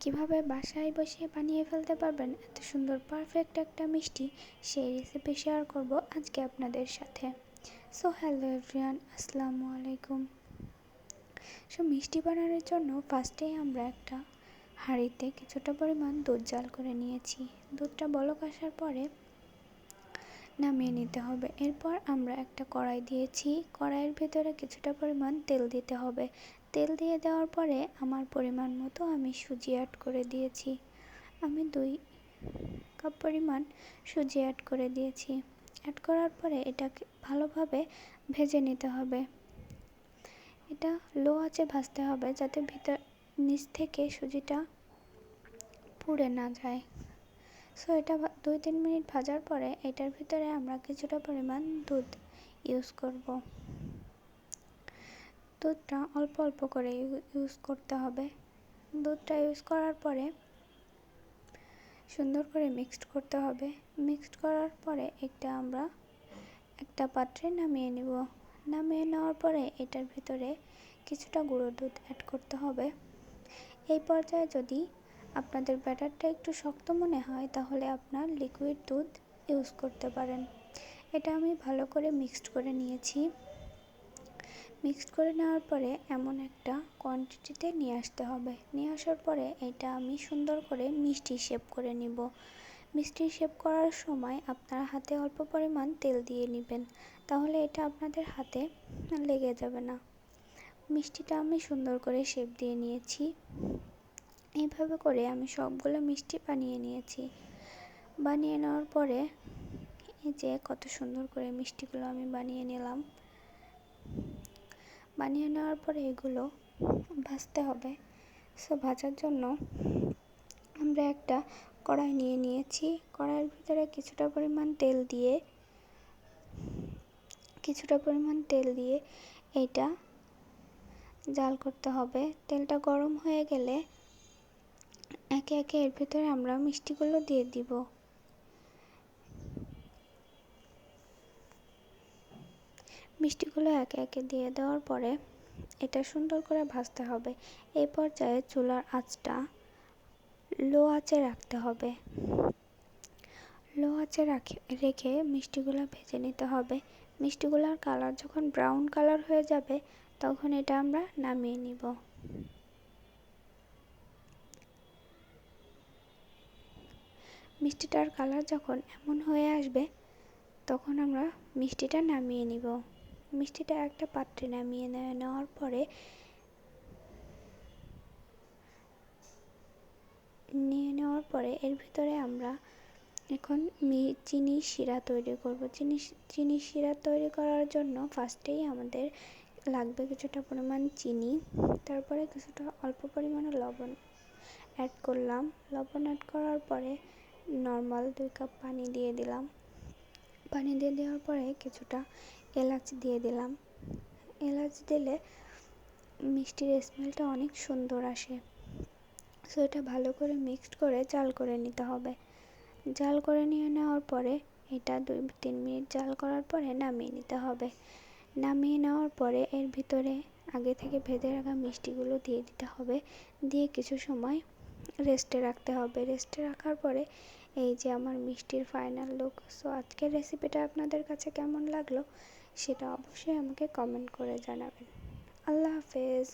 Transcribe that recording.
কিভাবে বাসায় বসে বানিয়ে ফেলতে পারবেন এত সুন্দর পারফেক্ট একটা মিষ্টি, সেই রেসিপি শেয়ার করব আজকে আপনাদের সাথে। সো হ্যালো এভরিওয়ান, আসসালামু আলাইকুম। মিষ্টি বানানোর জন্য ফার্স্টেই আমরা একটা হাঁড়িতে কিছুটা পরিমাণ দুধ জাল করে নিয়েছি। দুধটা বলক আসার পরে নামিয়ে নিতে হবে। এরপর আমরা একটা কড়াই দিয়েছি, কড়াইয়ের ভেতরে কিছুটা পরিমাণ তেল দিতে হবে। তেল দিয়ে দেওয়ার পরে আমার পরিমাণ মতো আমি সুজি অ্যাড করে দিয়েছি। আমি 2 কাপ পরিমাণ সুজি অ্যাড করে দিয়েছি। অ্যাড করার পরে এটাকে ভালোভাবে ভেজে নিতে হবে। এটা লো আঁচে ভাজতে হবে যাতে নিচ থেকে সুজিটা পুড়ে না যায়। সো এটা 2-3 মিনিট ভাজার পরে এটার ভিতরে আমরা কিছুটা পরিমাণ দুধ ইউজ করব। দুধটা অল্প অল্প করে ইউজ করতে হবে। দুধটা ইউজ করার পরে সুন্দর করে মিক্সড করতে হবে। মিক্সড করার পরে আমরা একটা পাত্রে নামিয়ে নেব। নামিয়ে নেওয়ার পরে এটার ভিতরে কিছুটা গুঁড়ো দুধ অ্যাড করতে হবে। এই পর্যায়ে যদি আপনাদের ব্যাটারটা একটু শক্ত মনে হয় তাহলে আপনার লিকুইড দুধ ইউজ করতে পারেন। এটা আমি ভালো করে মিক্সড করে নিয়েছি। মিক্সড করে নেওয়ার পরে এমন একটা কোয়ান্টিটিতে নিয়ে আসতে হবে। নিয়ে আসার পরে এটা আমি সুন্দর করে মিষ্টি শেপ করে নিব। মিষ্টি শেপ করার সময় আপনার হাতে অল্প পরিমাণ তেল দিয়ে নেবেন, তাহলে এটা আপনাদের হাতে লেগে যাবে না। মিষ্টিটা আমি সুন্দর করে শেপ দিয়ে নিয়েছি। এইভাবে করে আমি সবগুলো মিষ্টি বানিয়ে নিয়েছি। বানিয়ে নেওয়ার পরে এই যে কত সুন্দর করে মিষ্টিগুলো আমি বানিয়ে নিলাম। বানিয়ে নেওয়ার পরে এগুলো ভাজতে হবে। সো ভাজার জন্য আমরা একটা কড়াই নিয়ে নিয়েছি। কড়াইয়ের ভিতরে কিছুটা পরিমাণ তেল দিয়ে এটা জাল করতে হবে। তেলটা গরম হয়ে গেলে একে একে এর ভিতরে আমরা মিষ্টিগুলো দিয়ে দিব। মিষ্টিগুলো একে একে দিয়ে দেওয়ার পরে এটা সুন্দর করে ভাজতে হবে। এই পর্যায়ে চুলার আঁচটা লো আঁচে রাখতে হবে। লো আঁচে রেখে মিষ্টিগুলো ভেজে নিতে হবে। মিষ্টিগুলোর কালার যখন ব্রাউন কালার হয়ে যাবে তখন এটা আমরা নামিয়ে নিব। মিষ্টিটার কালার যখন এমন হয়ে আসবে তখন আমরা মিষ্টিটা নামিয়ে নিব। মিষ্টিটা একটা পাত্রে নামিয়ে নেওয়ার পরে এর ভিতরে আমরা এখন চিনি শিরা তৈরি করব। চিনি শিরা তৈরি করার জন্য ফার্স্টেই আমাদের লাগবে কিছুটা পরিমাণ চিনি, তারপরে কিছুটা অল্প পরিমাণে লবণ অ্যাড করলাম। লবণ অ্যাড করার পরে নর্মাল 2 কাপ পানি দিয়ে দিলাম। পানি দিয়ে দেওয়ার পরে কিছুটা এলাচ দিয়ে দিলাম। এলাচ দিলে মিষ্টির স্মেলটা অনেক সুন্দর আসে। সো এটা ভালো করে মিক্সড করে জাল করে নিতে হবে। জাল করে নিয়ে নেওয়ার পরে এটা 2-3 মিনিট জাল করার পরে নামিয়ে নিতে হবে। নামিয়ে নেওয়ার পরে এর ভিতরে আগে থেকে ভেজে রাখা মিষ্টিগুলো দিয়ে দিতে হবে। দিয়ে কিছু সময় রেস্টে রাখতে হবে। রেস্টে রাখার পরে এই যে আমার মিষ্টির ফাইনাল লুক। সো আজকের রেসিপিটা আপনাদের কাছে কেমন লাগলো সেটা অবশ্যই আমাকে কমেন্ট করে জানাবেন। আল্লাহ হাফেজ।